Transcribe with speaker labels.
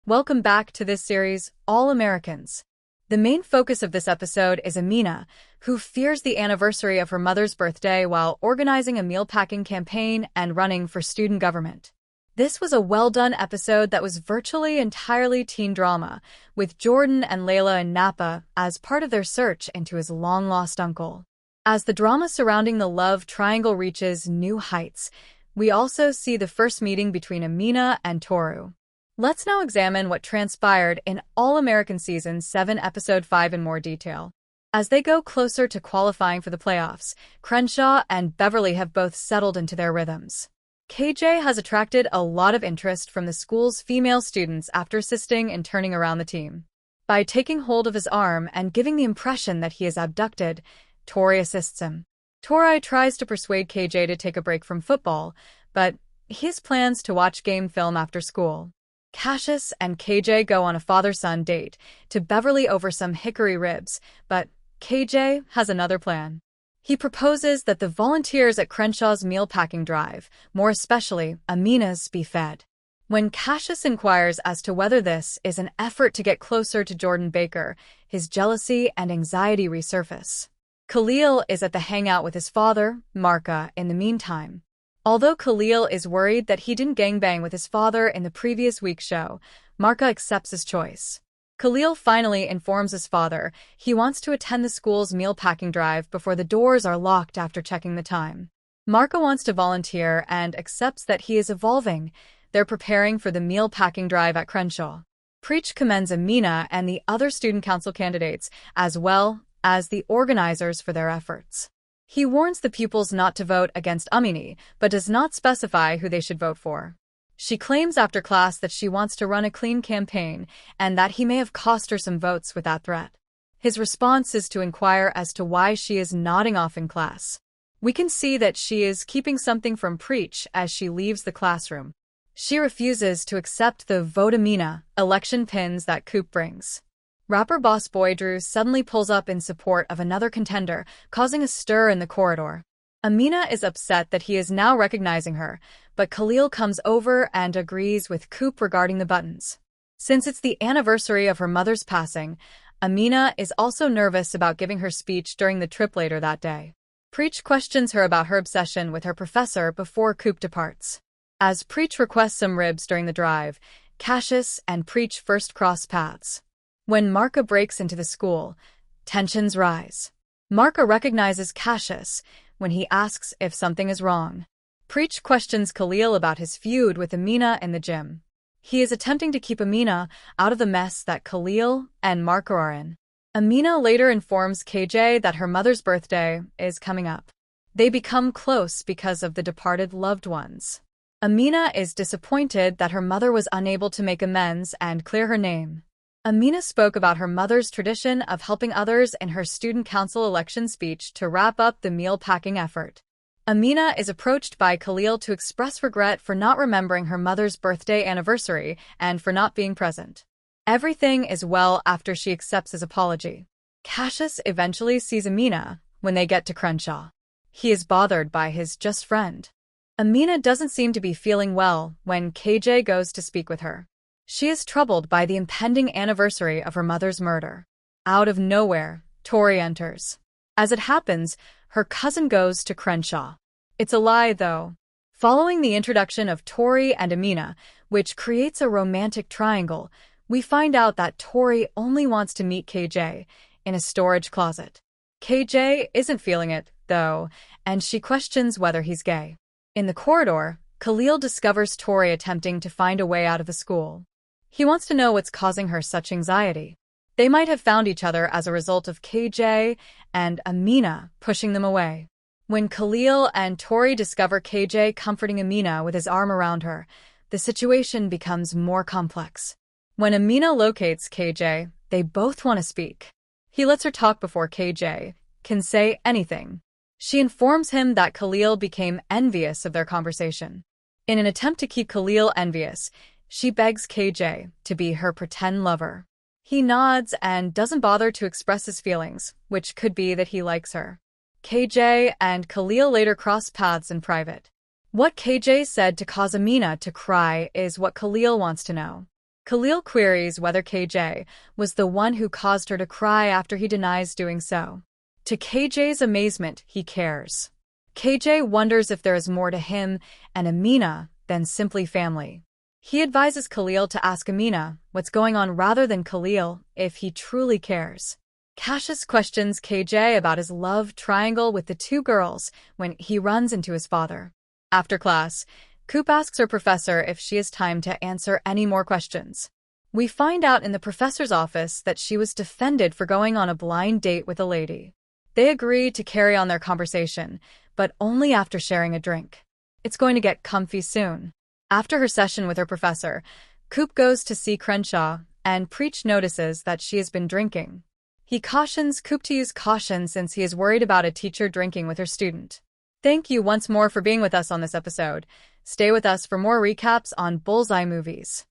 Speaker 1: Welcome back to this series, All Americans. The main focus of this episode is Amina, who fears the anniversary of her mother's birthday while organizing a meal-packing campaign and running for student government. This was a well-done episode that was virtually entirely teen drama, with Jordan and Layla in Napa as part of their search into his long-lost uncle. As the drama surrounding the love triangle reaches new heights, we also see the first meeting between Amina and Toru. Let's now examine what transpired in All American Season 7 Episode 5 in more detail. As they go closer to qualifying for the playoffs, Crenshaw and Beverly have both settled into their rhythms. KJ has attracted a lot of interest from the school's female students after assisting in turning around the team. By taking hold of his arm and giving the impression that he is abducted, Tori assists him. Tori tries to persuade KJ to take a break from football, but he has plans to watch game film after school. Cassius and KJ go on a father-son date to Beverly over some hickory ribs, but KJ has another plan. He proposes that the volunteers at Crenshaw's meal-packing drive, more especially Amina's, be fed. When Cassius inquires as to whether this is an effort to get closer to Jordan Baker, his jealousy and anxiety resurface. Khalil is at the hangout with his father, Marka, in the meantime. Although Khalil is worried that he didn't gangbang with his father in the previous week's show, Marka accepts his choice. Khalil finally informs his father he wants to attend the school's meal-packing drive before the doors are locked after checking the time. Marka wants to volunteer and accepts that he is evolving. They're preparing for the meal-packing drive at Crenshaw. Preach commends Amina and the other student council candidates, as well as the organizers, for their efforts. He warns the pupils not to vote against Amina, but does not specify who they should vote for. She claims after class that she wants to run a clean campaign and that he may have cost her some votes with that threat. His response is to inquire as to why she is nodding off in class. We can see that she is keeping something from Preach as she leaves the classroom. She refuses to accept the Vote Amina election pins that Coop brings. Rapper boss boy Drew suddenly pulls up in support of another contender, causing a stir in the corridor. Amina is upset that he is now recognizing her, but Khalil comes over and agrees with Coop regarding the buttons. Since it's the anniversary of her mother's passing, Amina is also nervous about giving her speech during the trip later that day. Preach questions her about her obsession with her professor before Coop departs. As Preach requests some ribs during the drive, Cassius and Preach first cross paths. When Marka breaks into the school, tensions rise. Marka recognizes Cassius when he asks if something is wrong. Preach questions Khalil about his feud with Amina in the gym. He is attempting to keep Amina out of the mess that Khalil and Marka are in. Amina later informs KJ that her mother's birthday is coming up. They become close because of the departed loved ones. Amina is disappointed that her mother was unable to make amends and clear her name. Amina spoke about her mother's tradition of helping others in her student council election speech to wrap up the meal-packing effort. Amina is approached by Khalil to express regret for not remembering her mother's birthday anniversary and for not being present. Everything is well after she accepts his apology. Cassius eventually sees Amina when they get to Crenshaw. He is bothered by his just friend. Amina doesn't seem to be feeling well when KJ goes to speak with her. She is troubled by the impending anniversary of her mother's murder. Out of nowhere, Tori enters. As it happens, her cousin goes to Crenshaw. It's a lie, though. Following the introduction of Tori and Amina, which creates a romantic triangle, we find out that Tori only wants to meet KJ in a storage closet. KJ isn't feeling it, though, and she questions whether he's gay. In the corridor, Khalil discovers Tori attempting to find a way out of the school. He wants to know what's causing her such anxiety. They might have found each other as a result of KJ and Amina pushing them away. When Khalil and Tori discover KJ comforting Amina with his arm around her, the situation becomes more complex. When Amina locates KJ, they both want to speak. He lets her talk before KJ can say anything. She informs him that Khalil became envious of their conversation. In an attempt to keep Khalil envious, she begs KJ to be her pretend lover. He nods and doesn't bother to express his feelings, which could be that he likes her. KJ and Khalil later cross paths in private. What KJ said to cause Amina to cry is what Khalil wants to know. Khalil queries whether KJ was the one who caused her to cry after he denies doing so. To KJ's amazement, he cares. KJ wonders if there is more to him and Amina than simply family. He advises Khalil to ask Amina what's going on rather than Khalil if he truly cares. Cassius questions KJ about his love triangle with the two girls when he runs into his father. After class, Coop asks her professor if she has time to answer any more questions. We find out in the professor's office that she was defended for going on a blind date with a lady. They agree to carry on their conversation, but only after sharing a drink. It's going to get comfy soon. After her session with her professor, Coop goes to see Crenshaw, and Preach notices that she has been drinking. He cautions Coop to use caution since he is worried about a teacher drinking with her student. Thank you once more for being with us on this episode. Stay with us for more recaps on Bullseye movies.